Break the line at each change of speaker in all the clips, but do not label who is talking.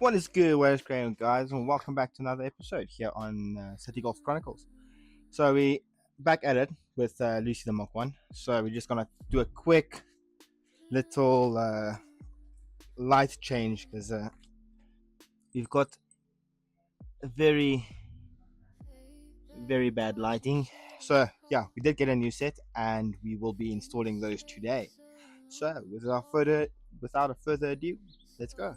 What is good? What is going on, guys? And welcome back to another episode here on Citi Golf Chronicles. So we back at it with Lucy the MK1. So we're just gonna do a quick little light change because we've got a very bad lighting. So yeah, we did get a new set, and we will be installing those today. So without a further ado, let's go.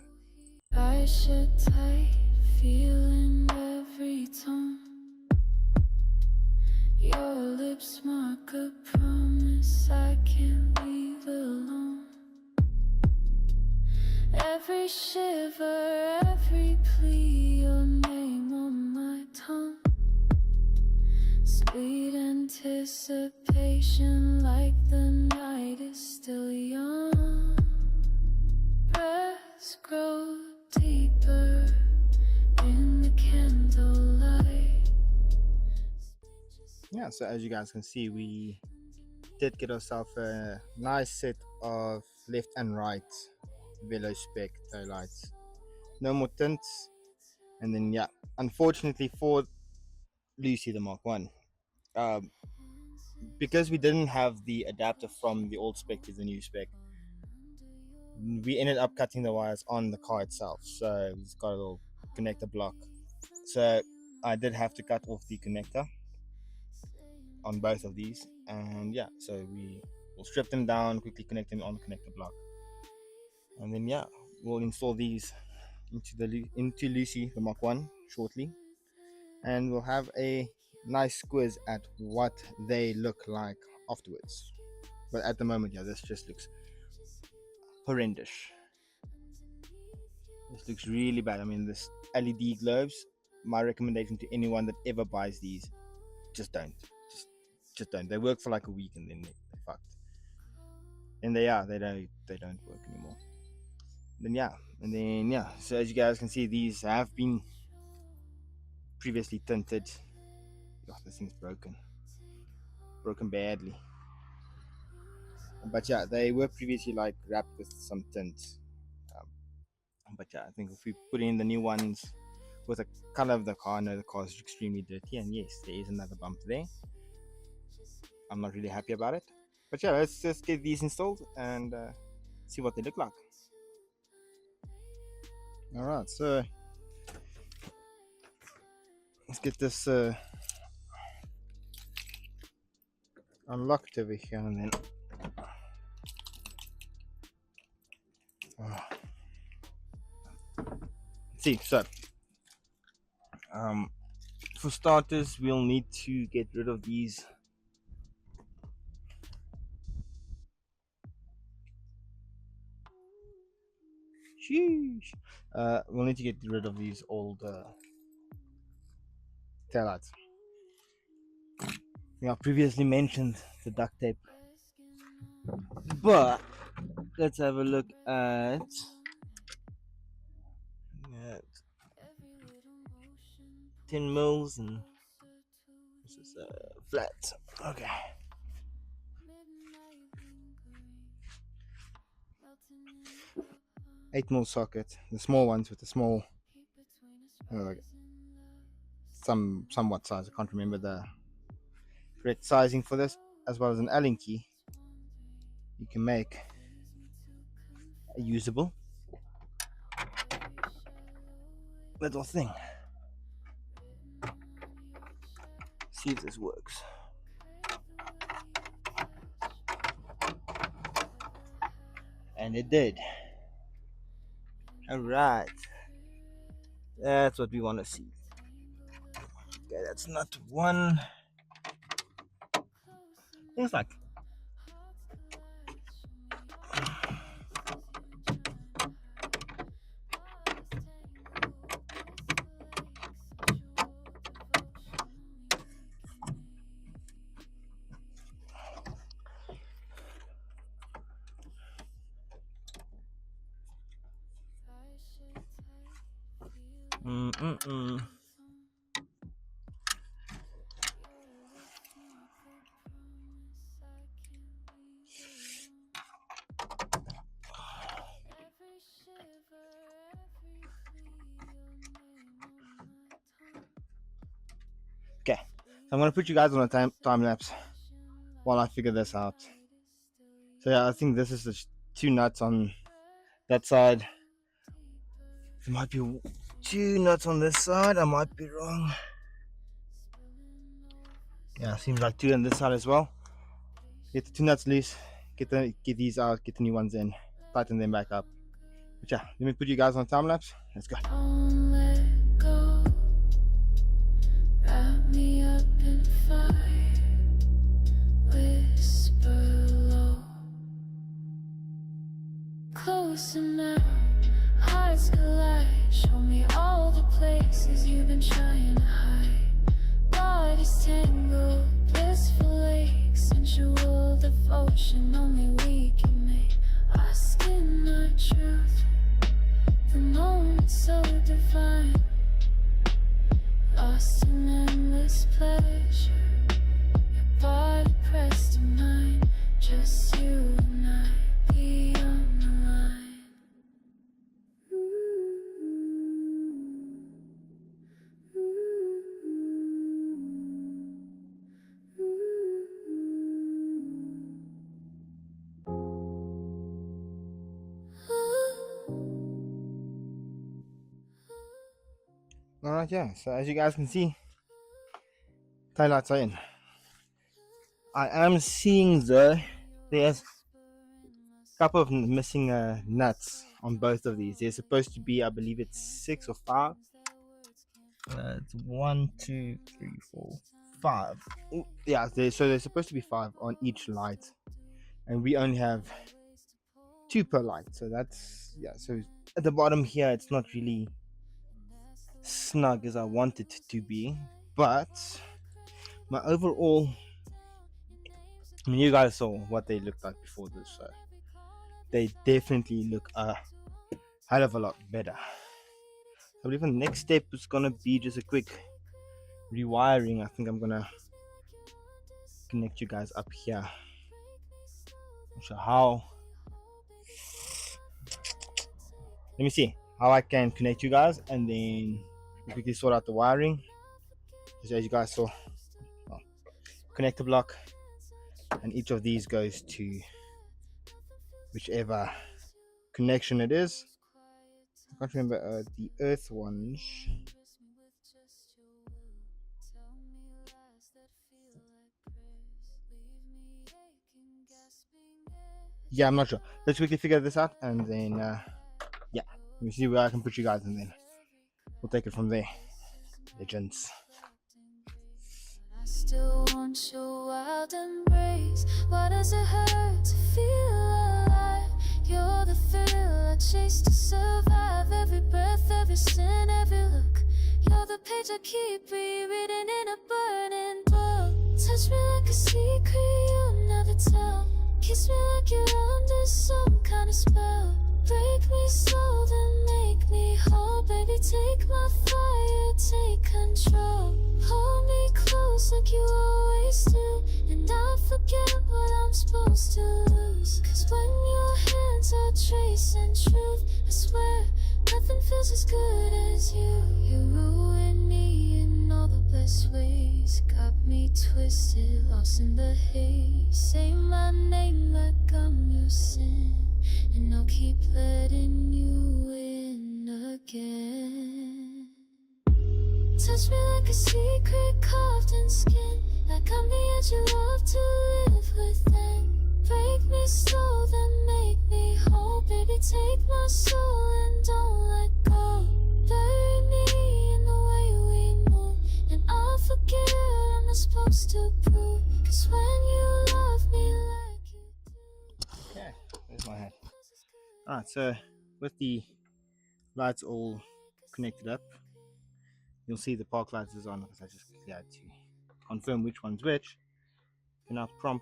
I should tight, feeling every tone. Your lips mark a promise I can't leave alone. Every shiver, every plea, your name on my tongue. Sweet anticipation, like the night is still young. Breaths grow deeper in the candlelight.
Yeah, so as you guys can see, we did get ourselves a nice set of left and right velo spec tailights. No more tints, and then yeah, unfortunately for Lucy the MK1, um, because we didn't have the adapter from the old spec to the new spec, we ended up cutting the wires on the car itself. So it's got a little connector block. So I did have to cut off the connector on both of these, and yeah, so we will strip them down, quickly connect them on the connector block, and then yeah, we'll install these into Lucy the MK1 shortly, and we'll have a nice quiz at what they look like afterwards. But at the moment, yeah, this just looks horrendous. This looks really bad. I mean, this LED globes, my recommendation to anyone that ever buys these, just don't. Just don't. They work for like a week and then they're fucked. And they don't work anymore. And then, so as you guys can see, these have been previously tinted. Oh, this thing's broken badly. But yeah, they were previously like wrapped with some tint. Um, but yeah, I think if we put in the new ones with the color of the car, I know the car is extremely dirty, and yes, there is another bump there. I'm not really happy about it. But yeah, let's just get these installed and see what they look like. Alright, so let's get this unlocked over here, and then see. So for starters, we'll need to get rid of these we'll need to get rid of these old taillights. I previously mentioned the duct tape, but let's have a look at 10 mils, and this is flat. Okay. 8 mil socket, the small ones with the small, uh, somewhat size. I can't remember the correct sizing for this, as well as an Allen key. You can make a usable little thing. See if this works. And it did. Alright. That's what we want to see. Okay, that's not one. It's like Okay, so I'm gonna put you guys on a time lapse while I figure this out. So yeah, I think this is the two nuts on that side. There might be two nuts on this side. I might be wrong. Yeah, seems like two on this side as well. Get the two nuts loose. Get these out. Get the new ones in. Tighten them back up. But yeah, let me put you guys on time lapse. Let's go.
Don't let go. Wrap me up in fire. Whisper low. Closer now. Hearts collide. Show me all the places you've been trying to hide. Bodies tangled, blissful lakes, sensual devotion only we can make. Asking our truth. The moment so divine, lost in endless pleasure. Your body pressed to mine, just you and I beyond the line.
Alright, yeah, so as you guys can see, taillights are in. I am seeing though, there's a couple of missing nuts on both of these. There's supposed to be, I believe it's 6 or 5. It's 1, 2, 3, 4, 5. Yeah, so there's supposed to be 5 on each light, and we only have 2 per light. So that's, yeah, so at the bottom here it's not really snug as I want it to be, but my overall, I mean, you guys saw what they looked like before this, so they definitely look a hell of a lot better. I believe the next step is gonna be just a quick rewiring. I think I'm gonna connect you guys up here. Not sure how. Let me see how I can connect you guys, and then quickly sort out the wiring. Just as you guys saw, connector block, and each of these goes to whichever connection it is. I can't remember the earth ones. Yeah, I'm not sure. Let's quickly figure this out, and then yeah, let me see where I can put you guys, and then we'll take it from there. Legends.
I still want your wild embrace. Why does it hurt to feel alive? You're the thrill I chase to survive. Every breath, every sin, every look. You're the page I keep rereading in a burning book. Touch me like a secret you'll never tell. Kiss me like you're under some kind of spell. Break me slow, then make me whole. Baby, take my fire, take control. Hold me close like you always do, and I forget what I'm supposed to lose. Cause when your hands are tracing truth, I swear nothing feels as good as you. You ruin me in all the best ways. Got me twisted, lost in the haze. Say my name like I'm your sin, and I'll keep letting you in again. Touch me like a secret carved in skin, like I'm the edge you love to live within. Break me slow, then make me whole. Baby, take my soul and don't let go. Bury me in the way we move, and I'll forget I'm not supposed to prove. Cause when you love me like you do.
Okay, there's my hat. Alright, so with the lights all connected up, you'll see the park lights is on because I just quickly had to confirm which one's which. You can now pump.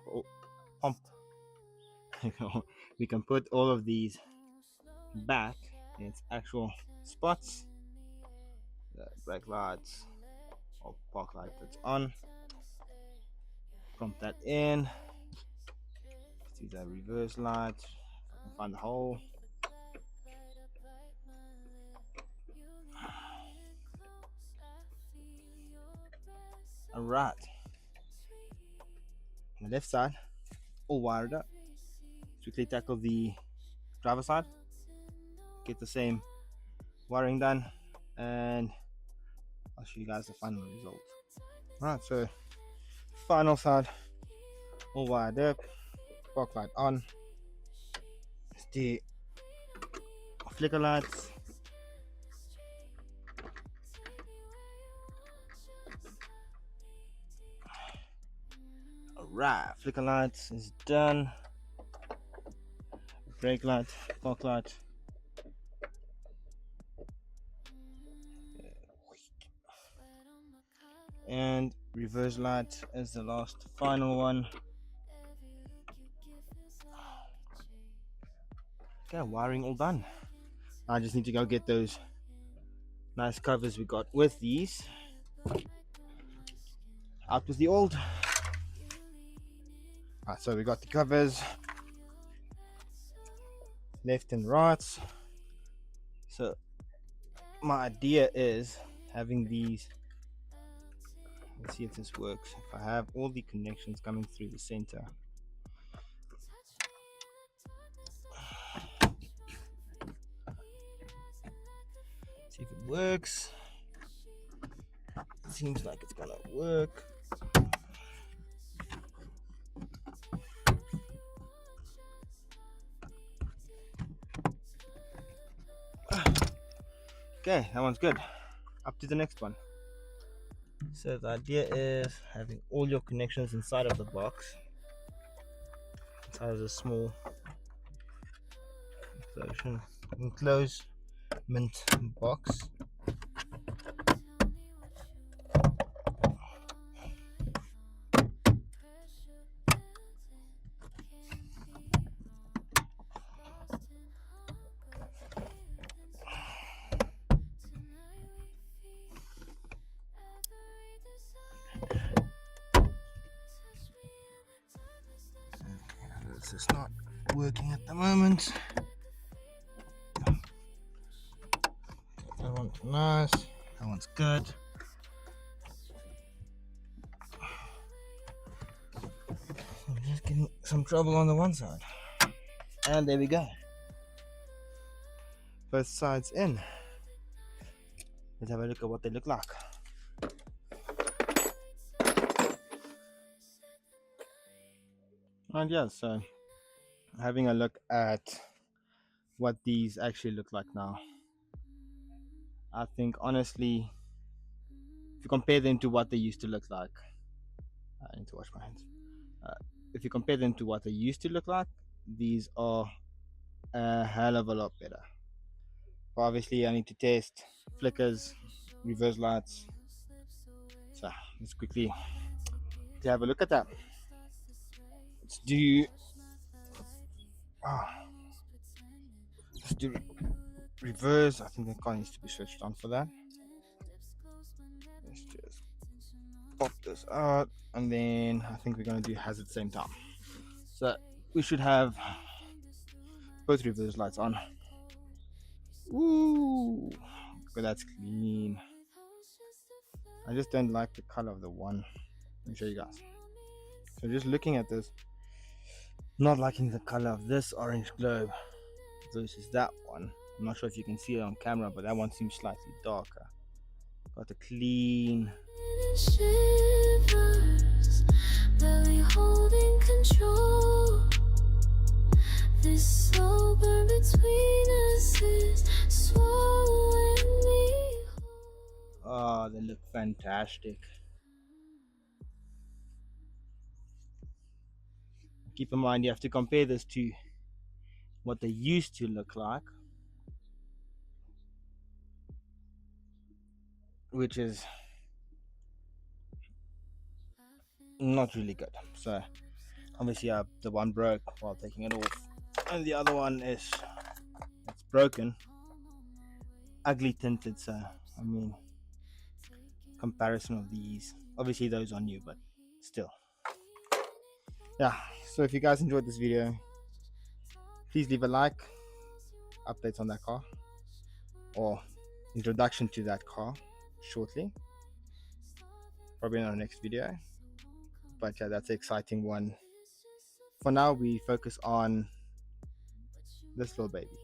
We can put all of these back in its actual spots. The brake lights or park light that's on. Prompt that in. See the reverse light. I can find the hole. I Alright, on the left side, all wired up. Quickly tackle the driver side, get the same wiring done, and I'll show you guys the final result. Alright, so final side, all wired up, spark light on, the flicker lights, alright, flicker lights is done, brake light, spark light, and reverse light is the last final one. Okay, wiring all done. I just need to go get those nice covers we got with these. Out with the old. Alright, so we got the covers left and right. So my idea is having these, let's see if this works, if I have all the connections coming through the center. See if it works. It seems like it's gonna work. Okay, that one's good. Up to the next one. So the idea is having all your connections inside of the box, inside of a small enclosement box. It's just not working at the moment. That one's nice, that one's good. I'm just getting some trouble on the one side. And there we go. Both sides in. Let's have a look at what they look like. And yeah, so having a look at what these actually look like now, I think honestly, if you compare them to what they used to look like, I need to wash my hands. If you compare them to what they used to look like, these are a hell of a lot better. But obviously I need to test flickers, reverse lights. So let's quickly have a look at that. Let's do reverse. I think the car needs to be switched on for that. Let's just pop this out, and then I think we're going to do hazard at the same time. So we should have both reverse lights on. Ooh, but that's clean. I just don't like the color of the one. Let me show you guys. So just looking at this, not liking the color of this orange globe versus that one. I'm not sure if you can see it on camera, but that one seems slightly darker. Got a clean
shivers, barely holding control. This slow burn between us is swallowing me whole.
Oh, they look fantastic. Keep in mind, you have to compare this to what they used to look like, which is not really good. So obviously the one broke while taking it off, and the other one is it's broken, ugly tinted. So I mean, comparison of these, obviously those are new, but still, yeah. So if you guys enjoyed this video, please leave a like. Updates on that car or introduction to that car shortly. probably in our next video. But yeah, that's an exciting one. For now, we focus on this little baby.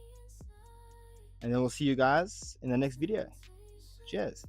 And then we'll see you guys in the next video. Cheers.